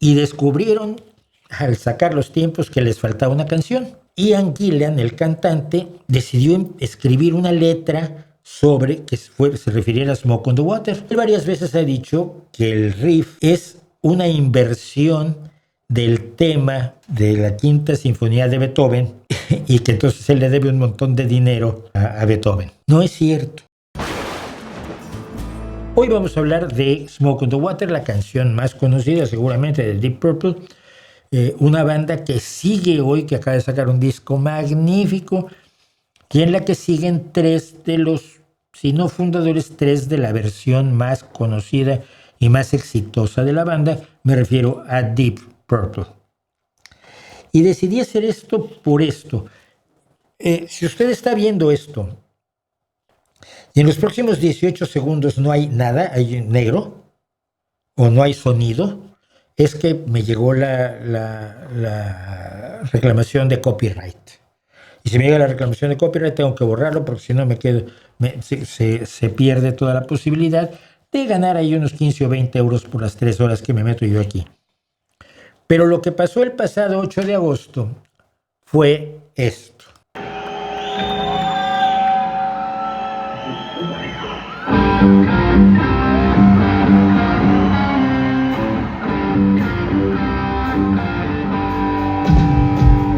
y descubrieron al sacar los tiempos que les faltaba una canción. Ian Gillan, el cantante, decidió escribir una letra sobre que se refiriera a Smoke on the Water. Él varias veces ha dicho que el riff es una inversión del tema de la Quinta Sinfonía de Beethoven y que entonces él le debe un montón de dinero a Beethoven. No es cierto. Hoy vamos a hablar de Smoke on the Water, la canción más conocida seguramente de Deep Purple, una banda que sigue hoy, que acaba de sacar un disco magnífico, y en la que siguen tres de los, si no fundadores, tres de la versión más conocida y más exitosa de la banda. Me refiero a Deep Purple. Y decidí hacer esto por esto. Si usted está viendo esto y en los próximos 18 segundos no hay nada, hay negro, o no hay sonido, es que me llegó la reclamación de copyright. Y si me llega la reclamación de copyright, tengo que borrarlo, porque si no se pierde toda la posibilidad de ganar ahí unos 15 o 20 euros por las 3 horas que me meto yo aquí. Pero lo que pasó el pasado 8 de agosto fue esto.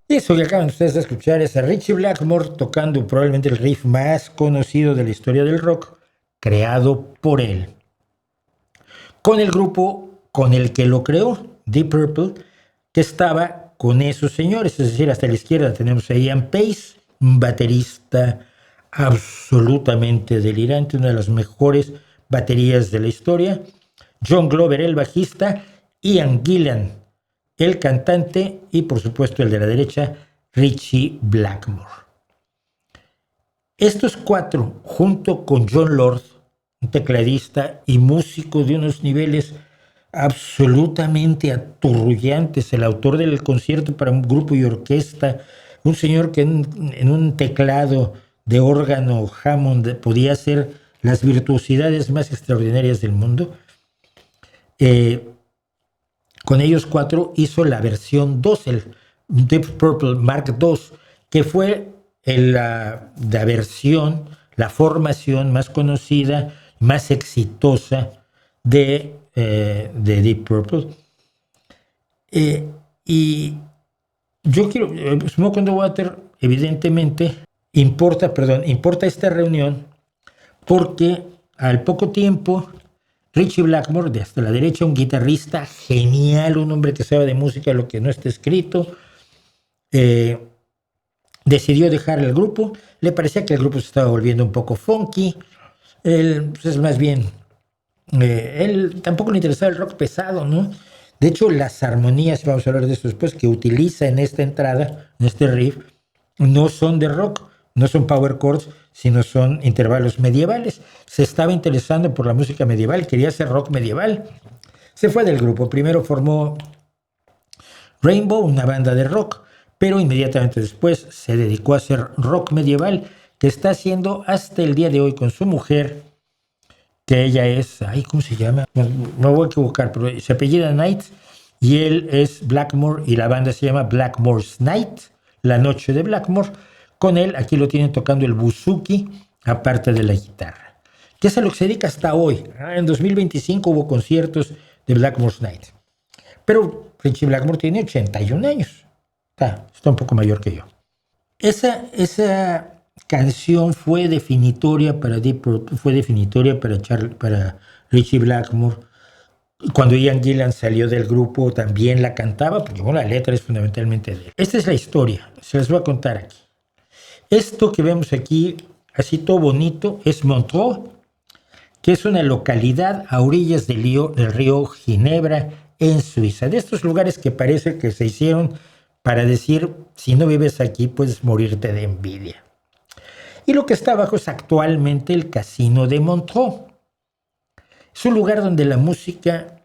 Eso que acaban ustedes de escuchar es a Ritchie Blackmore tocando probablemente el riff más conocido de la historia del rock, creado por él. Con el grupo con el que lo creó, Deep Purple, que estaba con esos señores, es decir, hasta la izquierda tenemos a Ian Pace, un baterista absolutamente delirante, una de las mejores baterías de la historia, John Glover, el bajista, Ian Gillan, el cantante, y por supuesto el de la derecha, Ritchie Blackmore. Estos cuatro, junto con Jon Lord, un tecladista y músico de unos niveles absolutamente aturrullantes, el autor del concierto para un grupo y orquesta, un señor que en un teclado de órgano Hammond podía hacer las virtuosidades más extraordinarias del mundo. Con ellos cuatro hizo la versión 2, el Deep Purple Mark II, que fue la versión, la formación más conocida, más exitosa de Deep Purple. Y yo quiero, Smoke on the Water, evidentemente, importa esta reunión porque al poco tiempo Ritchie Blackmore, de hasta la derecha, un guitarrista genial, un hombre que sabe de música lo que no está escrito, decidió dejar el grupo. Le parecía que el grupo se estaba volviendo un poco funky. Él, pues es más bien, él tampoco le interesaba el rock pesado, ¿no? De hecho, las armonías, vamos a hablar de esto después, que utiliza en esta entrada, en este riff, no son de rock, no son power chords, sino son intervalos medievales. Se estaba interesando por la música medieval, quería hacer rock medieval. Se fue del grupo. Primero formó Rainbow, una banda de rock, pero inmediatamente después se dedicó a hacer rock medieval, que está haciendo hasta el día de hoy con su mujer, que ella es, ¿cómo se llama? Me voy a equivocar, pero se apellida Knight, y él es Blackmore, y la banda se llama Blackmore's Night, la noche de Blackmore. Con él, aquí lo tienen tocando el buzuki, aparte de la guitarra, que es a lo que se dedica hasta hoy. En 2025 hubo conciertos de Blackmore's Night. Pero Ritchie Blackmore tiene 81 años. Está un poco mayor que yo. Esa canción fue definitoria para Deep Purple, fue definitoria para Ritchie Blackmore. Cuando Ian Gillan salió del grupo también la cantaba, porque la letra es fundamentalmente de él. Esta es la historia, se las voy a contar aquí. Esto que vemos aquí, así todo bonito, es Montreux, que es una localidad a orillas del río Ginebra, en Suiza. De estos lugares que parece que se hicieron para decir, si no vives aquí, puedes morirte de envidia. Y lo que está abajo es actualmente el Casino de Montreux. Es un lugar donde la música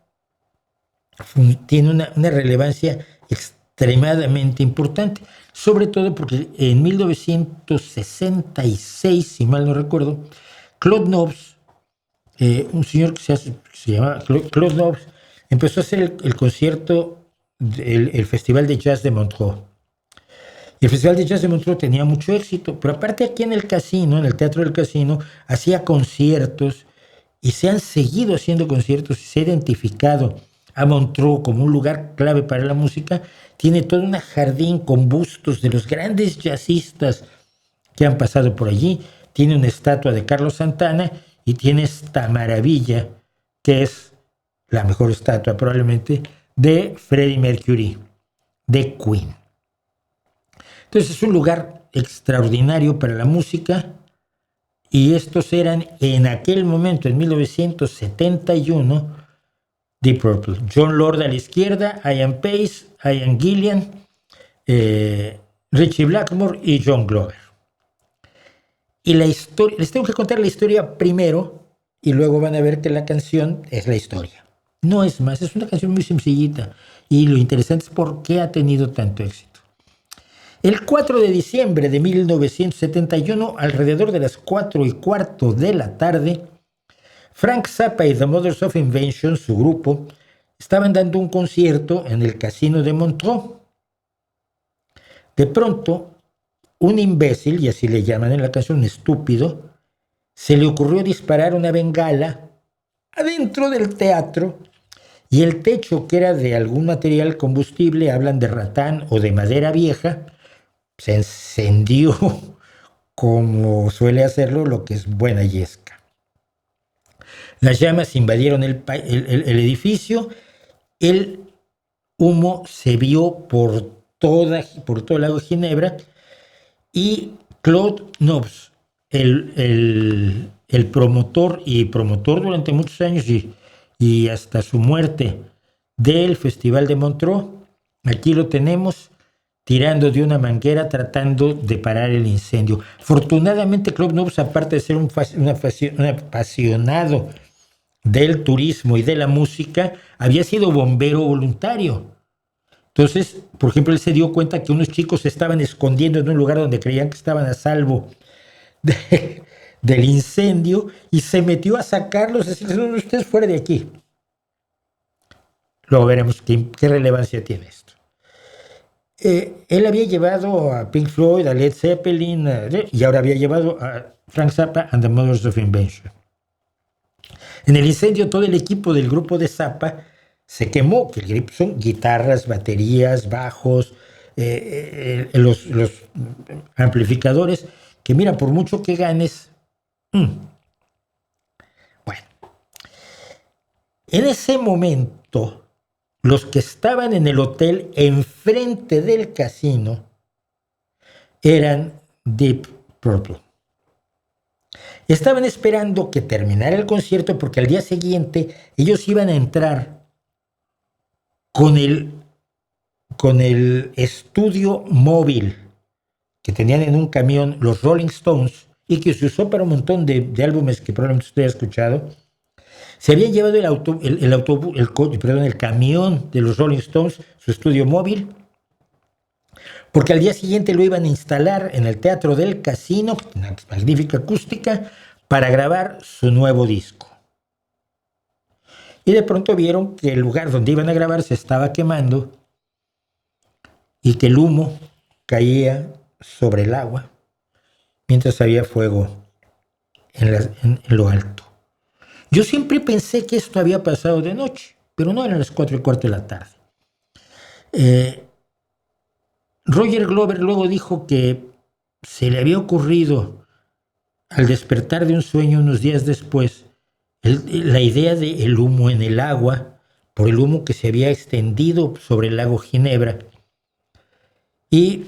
tiene una relevancia extremadamente importante, sobre todo porque en 1966, si mal no recuerdo, Claude Nobs, un señor que se llama Claude Nobs, empezó a hacer el concierto, el Festival de Jazz de Montreux. Y el Festival de Jazz de Montreux tenía mucho éxito, pero aparte aquí en el casino, en el Teatro del Casino, hacía conciertos y se han seguido haciendo conciertos y se ha identificado a Montreux como un lugar clave para la música. Tiene todo un jardín con bustos de los grandes jazzistas que han pasado por allí. Tiene una estatua de Carlos Santana y tiene esta maravilla que es la mejor estatua probablemente de Freddie Mercury, de Queen. Entonces es un lugar extraordinario para la música y estos eran en aquel momento, en 1971, Deep Purple. John Lord a la izquierda, Ian Pace, Ian Gillan, Ritchie Blackmore y John Glover. Y la historia, les tengo que contar la historia primero y luego van a ver que la canción es la historia. No es más, es una canción muy sencillita y lo interesante es por qué ha tenido tanto éxito. El 4 de diciembre de 1971, alrededor de las 4:15 de la tarde, Frank Zappa y The Mothers of Invention, su grupo, estaban dando un concierto en el Casino de Montreux. De pronto, un imbécil, y así le llaman en la canción, un estúpido, se le ocurrió disparar una bengala adentro del teatro y el techo, que era de algún material combustible, hablan de ratán o de madera vieja, se encendió como suele hacerlo, lo que es buena yesca. Las llamas invadieron el edificio, el humo se vio por todo el lago de Ginebra y Claude Nobs, el promotor durante muchos años y hasta su muerte del Festival de Montreux, aquí lo tenemos, tirando de una manguera tratando de parar el incendio. Afortunadamente, Claude Nobs, aparte de ser un apasionado del turismo y de la música, había sido bombero voluntario. Entonces, por ejemplo, él se dio cuenta que unos chicos se estaban escondiendo en un lugar donde creían que estaban a salvo del incendio y se metió a sacarlos y decirles: no, ustedes fuera de aquí. Luego veremos qué relevancia tiene esto. Él había llevado a Pink Floyd, a Led Zeppelin, y ahora había llevado a Frank Zappa and the Mothers of Invention. En el incendio, todo el equipo del grupo de Zappa se quemó, que el grupo son guitarras, baterías, bajos, los amplificadores, que mira, por mucho que ganes, bueno. En ese momento, los que estaban en el hotel enfrente del casino eran Deep Purple. Estaban esperando que terminara el concierto porque al día siguiente ellos iban a entrar con el estudio móvil que tenían en un camión los Rolling Stones y que se usó para un montón de álbumes que probablemente usted haya escuchado. Se habían llevado el camión de los Rolling Stones, su estudio móvil, porque al día siguiente lo iban a instalar en el Teatro del Casino, una magnífica acústica, para grabar su nuevo disco. Y de pronto vieron que el lugar donde iban a grabar se estaba quemando y que el humo caía sobre el agua mientras había fuego en lo alto. Yo siempre pensé que esto había pasado de noche, pero no, eran las 4:15 de la tarde. Roger Glover luego dijo que se le había ocurrido, al despertar de un sueño unos días después, la idea del humo en el agua, por el humo que se había extendido sobre el lago Ginebra. Y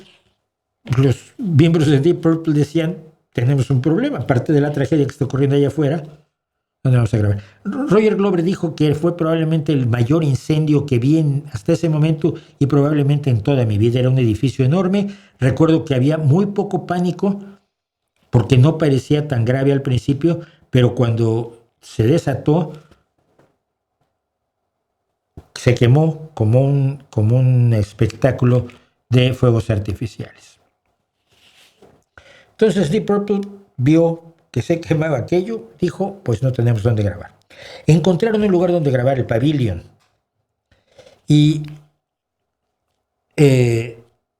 los miembros de Deep Purple decían: tenemos un problema, aparte de la tragedia que está ocurriendo allá afuera, ¿dónde vamos a grabar? Roger Glover dijo que fue probablemente el mayor incendio que vi hasta ese momento y probablemente en toda mi vida. Era un edificio enorme. Recuerdo que había muy poco pánico porque no parecía tan grave al principio, pero cuando se desató, se quemó como un espectáculo de fuegos artificiales. Entonces Deep Purple vio que se quemaba aquello, dijo: pues no tenemos dónde grabar. Encontraron un lugar donde grabar, el Pavilion, Y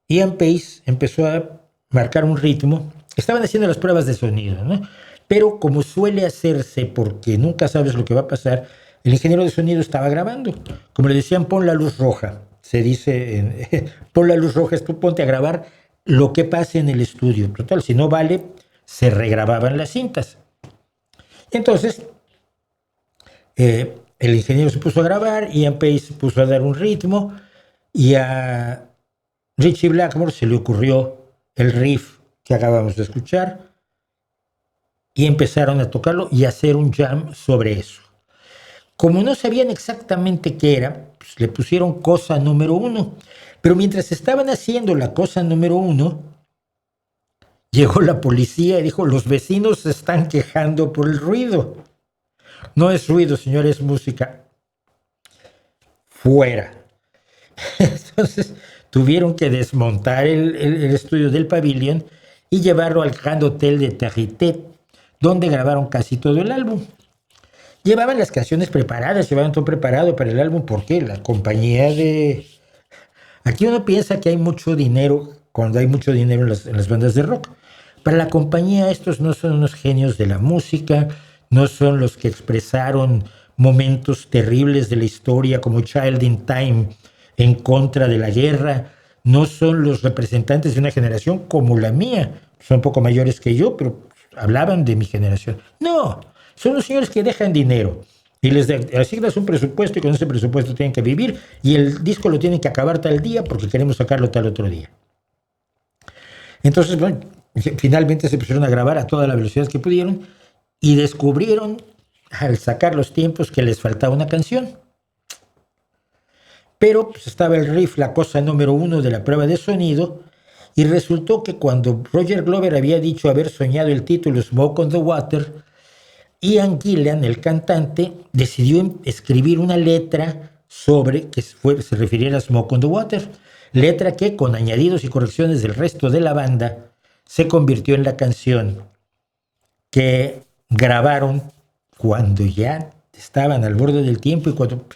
Ian Pace empezó a marcar un ritmo. Estaban haciendo las pruebas de sonido, ¿no? Pero como suele hacerse, porque nunca sabes lo que va a pasar, el ingeniero de sonido estaba grabando. Como le decían, pon la luz roja. Se dice, pon la luz roja, tú ponte a grabar lo que pase en el estudio. Total, si no vale, se regrababan las cintas. Entonces, el ingeniero se puso a grabar, Ian Pace se puso a dar un ritmo, y a Ritchie Blackmore se le ocurrió el riff que acabamos de escuchar, y empezaron a tocarlo y a hacer un jam sobre eso. Como no sabían exactamente qué era, pues le pusieron cosa número 1. Pero mientras estaban haciendo la cosa número 1, llegó la policía y dijo: los vecinos se están quejando por el ruido. No es ruido, señor, es música. Fuera. Entonces tuvieron que desmontar el estudio del Pavilion y llevarlo al Grand Hotel de Territet, donde grabaron casi todo el álbum. Llevaban las canciones preparadas, llevaban todo preparado para el álbum, porque la compañía de... Aquí uno piensa que hay mucho dinero cuando hay mucho dinero en las bandas de rock. Para la compañía estos no son unos genios de la música, no son los que expresaron momentos terribles de la historia como Child in Time en contra de la guerra, no son los representantes de una generación como la mía, son un poco mayores que yo, pero hablaban de mi generación. No, son los señores que dejan dinero y les asignas un presupuesto, y con ese presupuesto tienen que vivir, y el disco lo tienen que acabar tal día porque queremos sacarlo tal otro día. Entonces, bueno, finalmente se pusieron a grabar a toda la velocidad que pudieron y descubrieron al sacar los tiempos que les faltaba una canción. Pero pues, estaba el riff, la cosa número 1 de la prueba de sonido, y resultó que cuando Roger Glover había dicho haber soñado el título Smoke on the Water, Ian Gillan, el cantante, decidió escribir una letra sobre que se refiriera a Smoke on the Water, letra que, con añadidos y correcciones del resto de la banda, se convirtió en la canción que grabaron cuando ya estaban al borde del tiempo, y cuando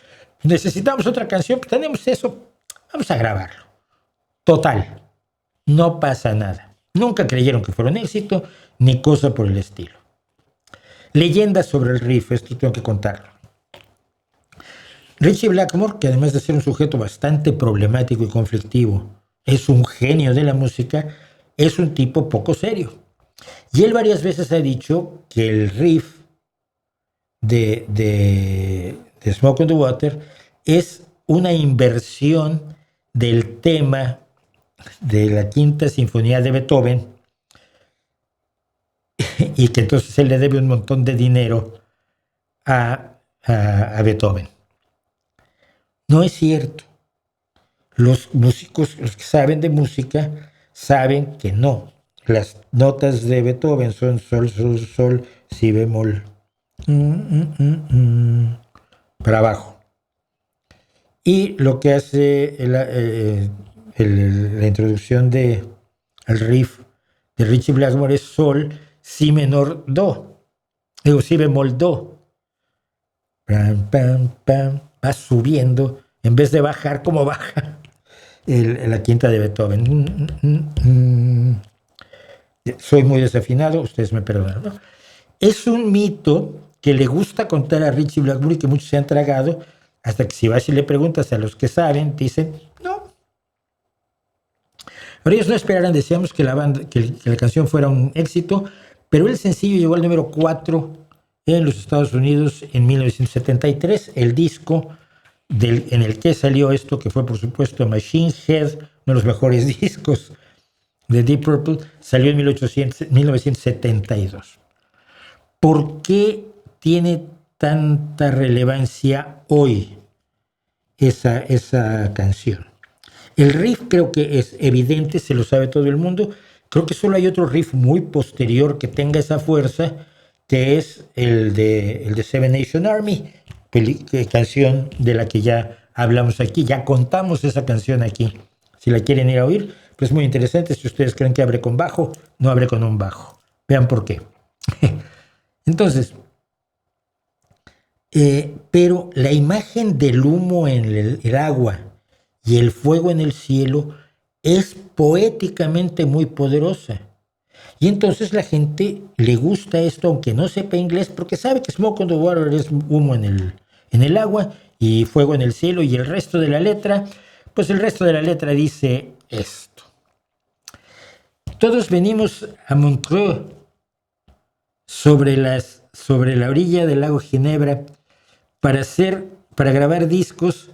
necesitamos otra canción, pues tenemos eso, vamos a grabarlo. Total, no pasa nada. Nunca creyeron que fuera un éxito, ni cosa por el estilo. Leyendas sobre el riff, esto tengo que contarlo. Ritchie Blackmore, que además de ser un sujeto bastante problemático y conflictivo, es un genio de la música, es un tipo poco serio. Y él varias veces ha dicho que el riff de Smoke on the Water es una inversión del tema de la Quinta Sinfonía de Beethoven, y que entonces él le debe un montón de dinero a Beethoven. No es cierto. Los músicos, los que saben de música, saben que no. Las notas de Beethoven son sol, sol, sol, si bemol, para abajo. Y lo que hace la introducción del riff de Ritchie Blackmore es sol, si menor, do. Digo, si bemol, do. Pam, pam, pam. Va subiendo, en vez de bajar como baja la quinta de Beethoven. Soy muy desafinado, ustedes me perdonan, ¿no? Es un mito que le gusta contar a Ritchie Blackmore y que muchos se han tragado, hasta que si vas y le preguntas a los que saben, dicen, no. Ahora ellos no esperaran, decíamos, que la canción fuera un éxito, pero el sencillo llegó al número 4 en los Estados Unidos en 1973. El disco en el que salió esto, que fue por supuesto Machine Head, uno de los mejores discos de Deep Purple, salió en 1972. ¿Por qué tiene tanta relevancia hoy esa canción? El riff creo que es evidente, se lo sabe todo el mundo. Creo que solo hay otro riff muy posterior que tenga esa fuerza, que es el de Seven Nation Army, canción de la que ya hablamos aquí, ya contamos esa canción aquí. Si la quieren ir a oír, pues muy interesante. Si ustedes creen que abre con bajo, no abre con un bajo. Vean por qué. Entonces, pero la imagen del humo en el agua y el fuego en el cielo es poéticamente muy poderosa. Y entonces la gente le gusta esto, aunque no sepa inglés, porque sabe que smoke on the water es humo en el agua y fuego en el cielo, y el resto de la letra, pues el resto de la letra dice esto. Todos venimos a Montreux, sobre la orilla del lago Ginebra, para grabar discos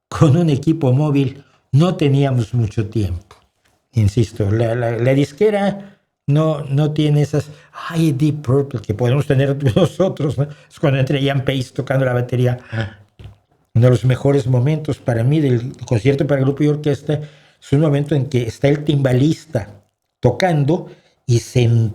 con un equipo móvil. No teníamos mucho tiempo. Insisto, la disquera no tiene esas Deep Purple que podemos tener nosotros, ¿no? Es cuando entra Ian Pace tocando la batería. Uno de los mejores momentos para mí del concierto para grupo y orquesta es un momento en que está el timbalista tocando y se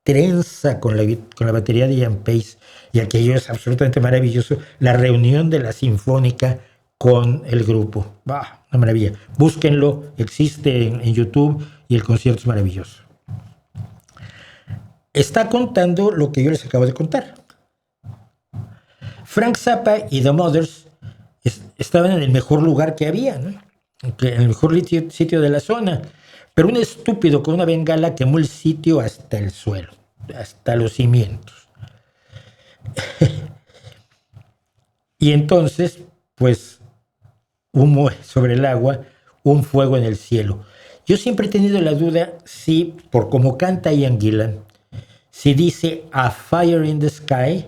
trenza con la batería de Ian Pace, y aquello es absolutamente maravilloso. La reunión de la sinfónica con el grupo. Una maravilla. Búsquenlo, existe en YouTube, y el concierto es maravilloso. Está contando lo que yo les acabo de contar. Frank Zappa y The Mothers estaban en el mejor lugar que había, ¿no? En el mejor sitio de la zona. Pero un estúpido con una bengala quemó el sitio hasta el suelo, hasta los cimientos. Y entonces, pues, humo sobre el agua, un fuego en el cielo. Yo siempre he tenido la duda si, por como canta Ian Gillan, si dice a fire in the sky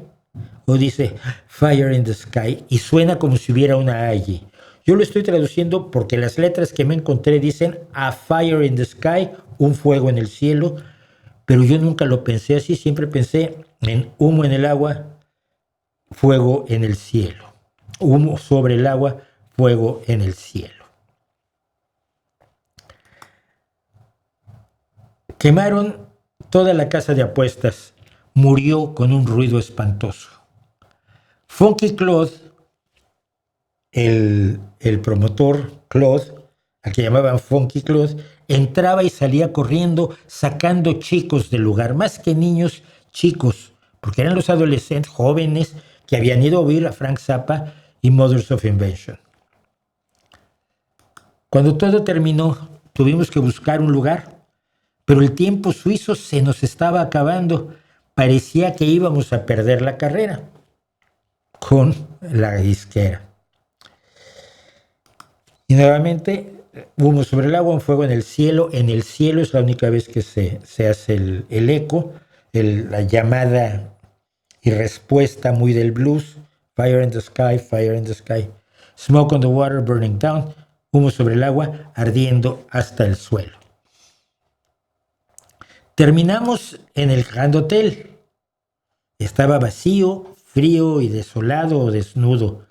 o dice fire in the sky, y suena como si hubiera una A allí. Yo lo estoy traduciendo porque las letras que me encontré dicen a fire in the sky, un fuego en el cielo, pero yo nunca lo pensé así, siempre pensé en humo en el agua, fuego en el cielo. Humo sobre el agua, fuego en el cielo. Quemaron toda la casa de apuestas, murió con un ruido espantoso. Funky Claude, el promotor Claude, al que llamaban Funky Claude, entraba y salía corriendo sacando chicos del lugar, más que niños, chicos, porque eran los adolescentes jóvenes que habían ido a oír a Frank Zappa y Mothers of Invention. Cuando todo terminó, tuvimos que buscar un lugar, pero el tiempo suizo se nos estaba acabando. Parecía que íbamos a perder la carrera con la disquera. Y nuevamente, humo sobre el agua, un fuego en el cielo. En el cielo es la única vez que se hace el eco, la llamada y respuesta muy del blues. Fire in the sky, fire in the sky. Smoke on the water, burning down. Humo sobre el agua, ardiendo hasta el suelo. Terminamos en el Grand Hotel. Estaba vacío, frío y desolado o desnudo.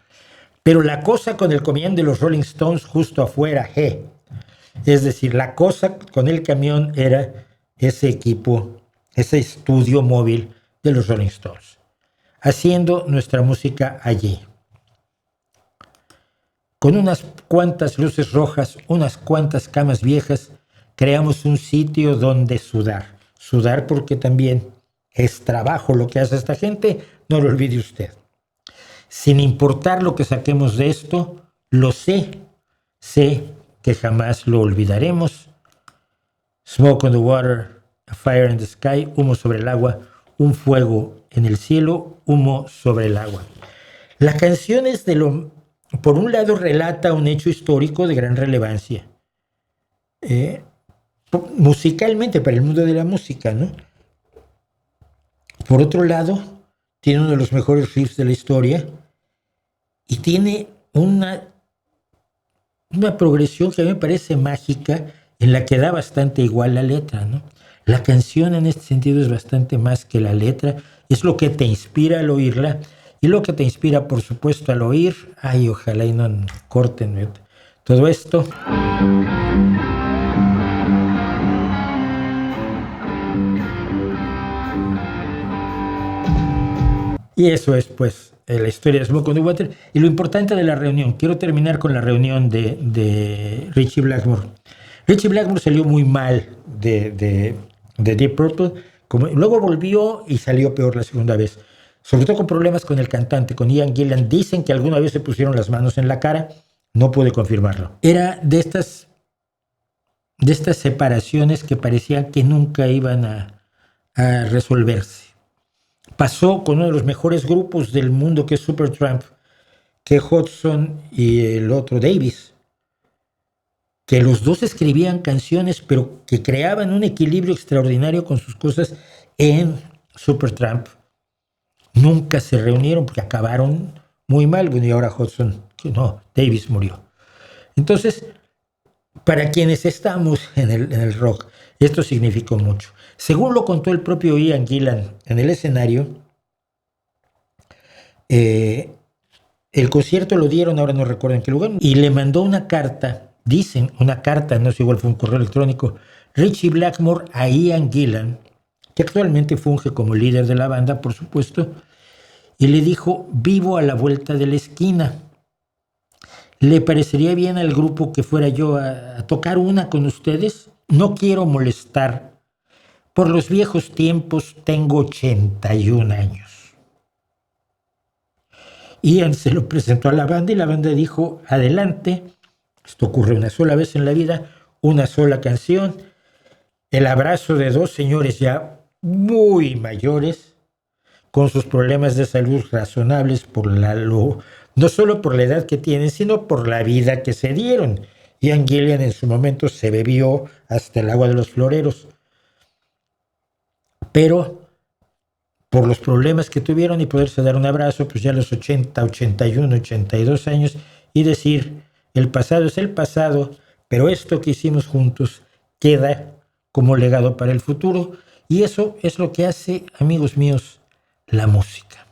Pero la cosa con el camión de los Rolling Stones justo afuera, es decir, la cosa con el camión era ese equipo, ese estudio móvil de los Rolling Stones, haciendo nuestra música allí. Con unas cuantas luces rojas, unas cuantas camas viejas, creamos un sitio donde sudar. Sudar porque también es trabajo lo que hace esta gente, no lo olvide usted. Sin importar lo que saquemos de esto, lo sé que jamás lo olvidaremos. Smoke on the water, a fire in the sky, humo sobre el agua, un fuego en el cielo, humo sobre el agua. La canción es por un lado relata un hecho histórico de gran relevancia, musicalmente para el mundo de la música, ¿no? Por otro lado, tiene uno de los mejores riffs de la historia y tiene una progresión que a mí me parece mágica, en la que da bastante igual la letra, ¿no? La canción en este sentido es bastante más que la letra, es lo que te inspira al oírla, y lo que te inspira, por supuesto, al oír, ojalá y no corten todo esto. Y eso es, pues, la historia de Smoke on the Water. Y lo importante de la reunión, quiero terminar con la reunión de Ritchie Blackmore. Ritchie Blackmore salió muy mal de Deep Purple, luego volvió y salió peor la segunda vez, sobre todo con problemas con el cantante, con Ian Gillan. Dicen que alguna vez se pusieron las manos en la cara, No pude confirmarlo. Era de estas separaciones que parecía que nunca iban a resolverse. Pasó con uno de los mejores grupos del mundo, que es Supertramp, que Hudson y el otro Davis, que los dos escribían canciones, pero que creaban un equilibrio extraordinario con sus cosas en Supertramp. Nunca se reunieron porque acabaron muy mal. Bueno, y ahora Davis murió. Entonces, para quienes estamos en el rock, esto significó mucho. Según lo contó el propio Ian Gillan en el escenario, el concierto lo dieron, ahora no recuerdo en qué lugar, y le mandó una carta, dicen una carta, no sé, igual fue un correo electrónico, Ritchie Blackmore a Ian Gillan, que actualmente funge como líder de la banda, por supuesto, y le dijo: vivo a la vuelta de la esquina. ¿Le parecería bien al grupo que fuera yo a tocar una con ustedes? No quiero molestar. Por los viejos tiempos tengo 81 años. Ian se lo presentó a la banda y la banda dijo: adelante. Esto ocurre una sola vez en la vida, una sola canción. El abrazo de dos señores ya muy mayores, con sus problemas de salud razonables no solo por la edad que tienen, sino por la vida que se dieron. Ian Gillan en su momento se bebió hasta el agua de los floreros, pero por los problemas que tuvieron y poderse dar un abrazo, pues ya a los 80, 81, 82 años, y decir: el pasado es el pasado, pero esto que hicimos juntos queda como legado para el futuro. Y eso es lo que hace, amigos míos, la música.